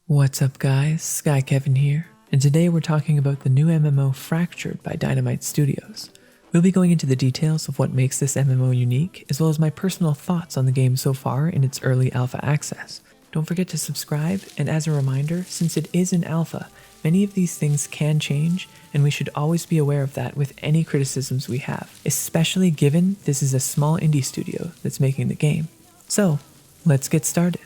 What's up guys, SkyKevin here, and today we're talking about the new MMO Fractured by Dynamite Studios. We'll be going into the details of what makes this MMO unique, as well as my personal thoughts on the game so far in its early alpha access. Don't forget to subscribe, and as a reminder, since it is an alpha, many of these things can change, and we should always be aware of that with any criticisms we have, especially given this is a small indie studio that's making the game. So, let's get started.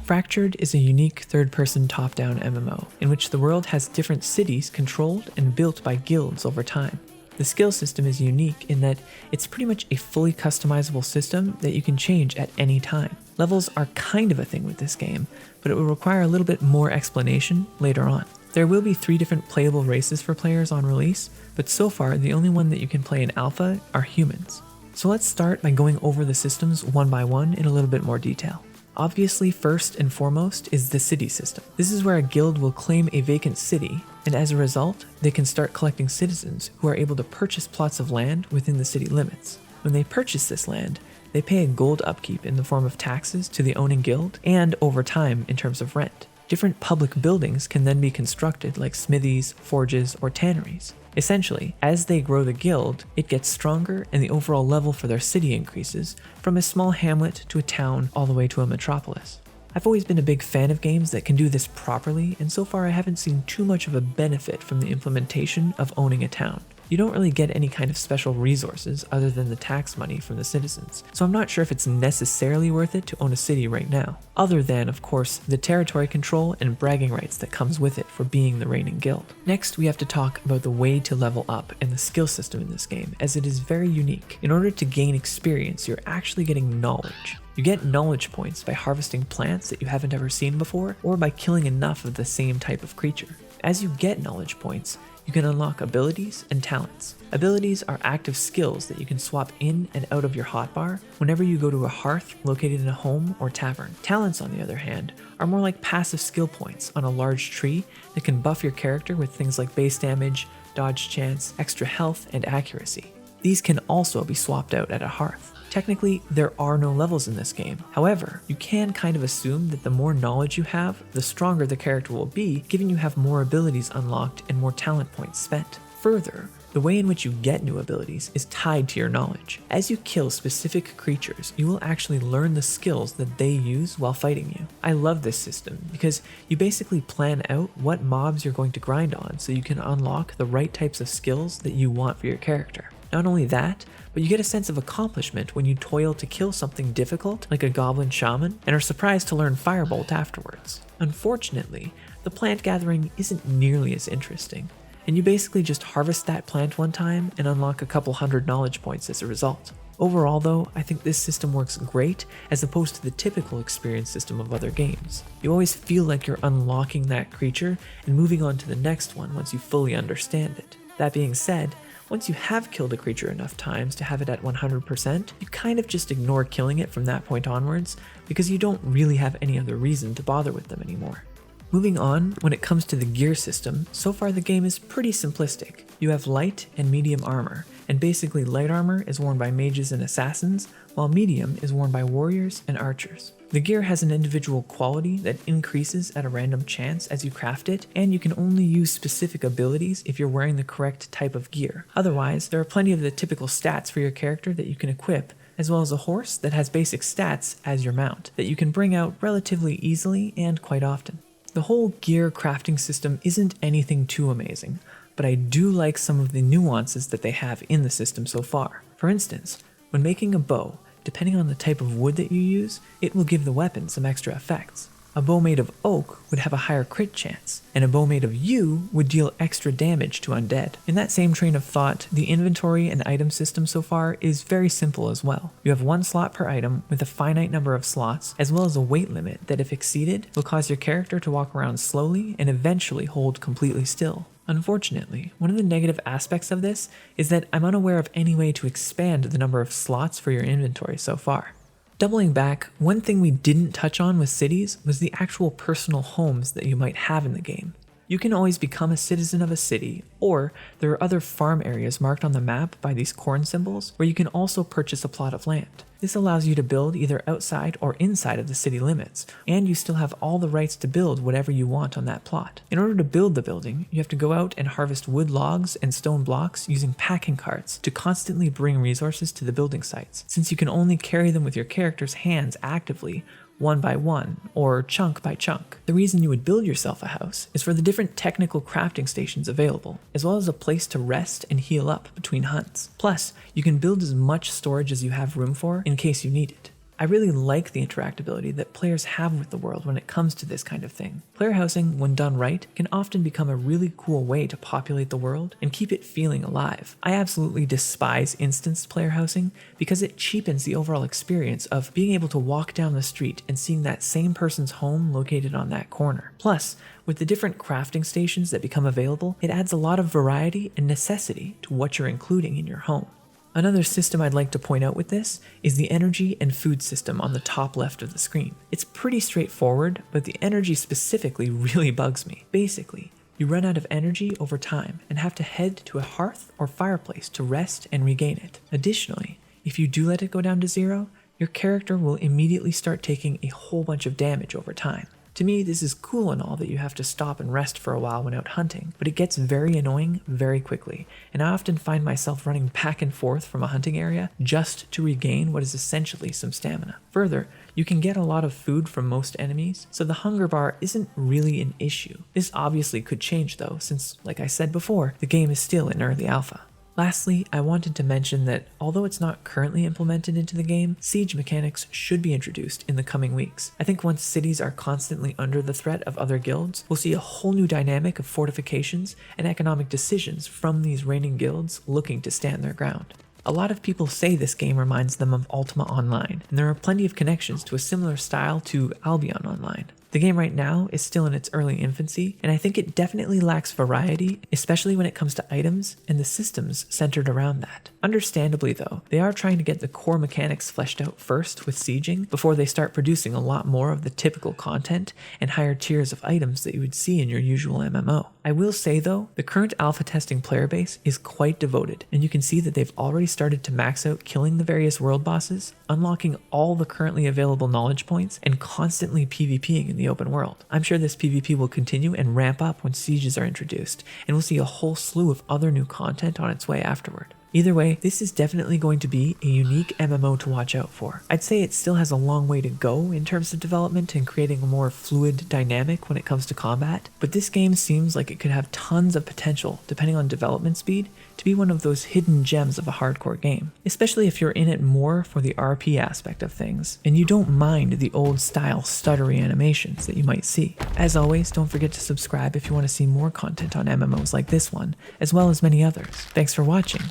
Fractured is a unique third-person top-down MMO, in which the world has different cities controlled and built by guilds over time. The skill system is unique in that it's pretty much a fully customizable system that you can change at any time. Levels are kind of a thing with this game, but it will require a little bit more explanation later on. There will be 3 different playable races for players on release, but so far the only one that you can play in alpha are humans. So let's start by going over the systems one by one in a little bit more detail. Obviously, first and foremost is the city system. This is where a guild will claim a vacant city, and as a result, they can start collecting citizens who are able to purchase plots of land within the city limits. When they purchase this land, they pay a gold upkeep in the form of taxes to the owning guild, and over time in terms of rent. Different public buildings can then be constructed like smithies, forges, or tanneries. Essentially, as they grow the guild, it gets stronger and the overall level for their city increases, from a small hamlet to a town all the way to a metropolis. I've always been a big fan of games that can do this properly, and so far I haven't seen too much of a benefit from the implementation of owning a town. You don't really get any kind of special resources other than the tax money from the citizens, so I'm not sure if it's necessarily worth it to own a city right now, other than, of course, the territory control and bragging rights that comes with it for being the reigning guild. Next, we have to talk about the way to level up and the skill system in this game, as it is very unique. In order to gain experience, you're actually getting knowledge. You get knowledge points by harvesting plants that you haven't ever seen before, or by killing enough of the same type of creature. As you get knowledge points, you can unlock abilities and talents. Abilities are active skills that you can swap in and out of your hotbar whenever you go to a hearth located in a home or tavern. Talents, on the other hand, are more like passive skill points on a large tree that can buff your character with things like base damage, dodge chance, extra health, and accuracy. These can also be swapped out at a hearth. Technically, there are no levels in this game. However, you can kind of assume that the more knowledge you have, the stronger the character will be, given you have more abilities unlocked and more talent points spent. Further, the way in which you get new abilities is tied to your knowledge. As you kill specific creatures, you will actually learn the skills that they use while fighting you. I love this system because you basically plan out what mobs you're going to grind on so you can unlock the right types of skills that you want for your character. Not only that, but you get a sense of accomplishment when you toil to kill something difficult like a goblin shaman and are surprised to learn Firebolt afterwards. Unfortunately, the plant gathering isn't nearly as interesting, and you basically just harvest that plant one time and unlock a couple hundred knowledge points as a result. Overall though, I think this system works great as opposed to the typical experience system of other games. You always feel like you're unlocking that creature and moving on to the next one once you fully understand it. That being said, once you have killed a creature enough times to have it at 100%, you kind of just ignore killing it from that point onwards because you don't really have any other reason to bother with them anymore. Moving on, when it comes to the gear system, so far the game is pretty simplistic. You have light and medium armor, and basically light armor is worn by mages and assassins, while medium is worn by warriors and archers. The gear has an individual quality that increases at a random chance as you craft it, and you can only use specific abilities if you're wearing the correct type of gear. Otherwise, there are plenty of the typical stats for your character that you can equip, as well as a horse that has basic stats as your mount, that you can bring out relatively easily and quite often. The whole gear crafting system isn't anything too amazing, but I do like some of the nuances that they have in the system so far. For instance, when making a bow, depending on the type of wood that you use, it will give the weapon some extra effects. A bow made of oak would have a higher crit chance, and a bow made of yew would deal extra damage to undead. In that same train of thought, the inventory and item system so far is very simple as well. You have 1 slot per item with a finite number of slots, as well as a weight limit that, if exceeded, will cause your character to walk around slowly and eventually hold completely still. Unfortunately, one of the negative aspects of this is that I'm unaware of any way to expand the number of slots for your inventory so far. Doubling back, one thing we didn't touch on with cities was the actual personal homes that you might have in the game. You can always become a citizen of a city, or there are other farm areas marked on the map by these corn symbols where you can also purchase a plot of land. This allows you to build either outside or inside of the city limits, and you still have all the rights to build whatever you want on that plot. In order to build the building, you have to go out and harvest wood logs and stone blocks using packing carts to constantly bring resources to the building sites, since you can only carry them with your character's hands actively, one by one, or chunk by chunk. The reason you would build yourself a house is for the different technical crafting stations available, as well as a place to rest and heal up between hunts. Plus, you can build as much storage as you have room for in case you need it. I really like the interactability that players have with the world when it comes to this kind of thing. Player housing, when done right, can often become a really cool way to populate the world and keep it feeling alive. I absolutely despise instanced player housing because it cheapens the overall experience of being able to walk down the street and seeing that same person's home located on that corner. Plus, with the different crafting stations that become available, it adds a lot of variety and necessity to what you're including in your home. Another system I'd like to point out with this is the energy and food system on the top left of the screen. It's pretty straightforward, but the energy specifically really bugs me. Basically, you run out of energy over time and have to head to a hearth or fireplace to rest and regain it. Additionally, if you do let it go down to zero, your character will immediately start taking a whole bunch of damage over time. To me, this is cool and all that you have to stop and rest for a while when out hunting, but it gets very annoying very quickly, and I often find myself running back and forth from a hunting area just to regain what is essentially some stamina. Further, you can get a lot of food from most enemies, so the hunger bar isn't really an issue. This obviously could change though, since, like I said before, the game is still in early alpha. Lastly, I wanted to mention that although it's not currently implemented into the game, siege mechanics should be introduced in the coming weeks. I think once cities are constantly under the threat of other guilds, we'll see a whole new dynamic of fortifications and economic decisions from these reigning guilds looking to stand their ground. A lot of people say this game reminds them of Ultima Online, and there are plenty of connections to a similar style to Albion Online. The game right now is still in its early infancy, and I think it definitely lacks variety, especially when it comes to items and the systems centered around that. Understandably though, they are trying to get the core mechanics fleshed out first with sieging before they start producing a lot more of the typical content and higher tiers of items that you would see in your usual MMO. I will say though, the current alpha testing player base is quite devoted, and you can see that they've already started to max out killing the various world bosses, unlocking all the currently available knowledge points, and constantly PvPing in the open world. I'm sure this PvP will continue and ramp up when sieges are introduced, and we'll see a whole slew of other new content on its way afterward. Either way, this is definitely going to be a unique MMO to watch out for. I'd say it still has a long way to go in terms of development and creating a more fluid dynamic when it comes to combat, but this game seems like it could have tons of potential, depending on development speed, to be one of those hidden gems of a hardcore game, especially if you're in it more for the RP aspect of things, and you don't mind the old style stuttery animations that you might see. As always, don't forget to subscribe if you want to see more content on MMOs like this one, as well as many others. Thanks for watching,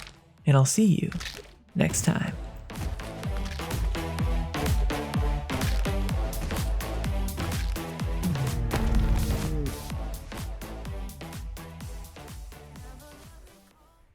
and I'll see you next time.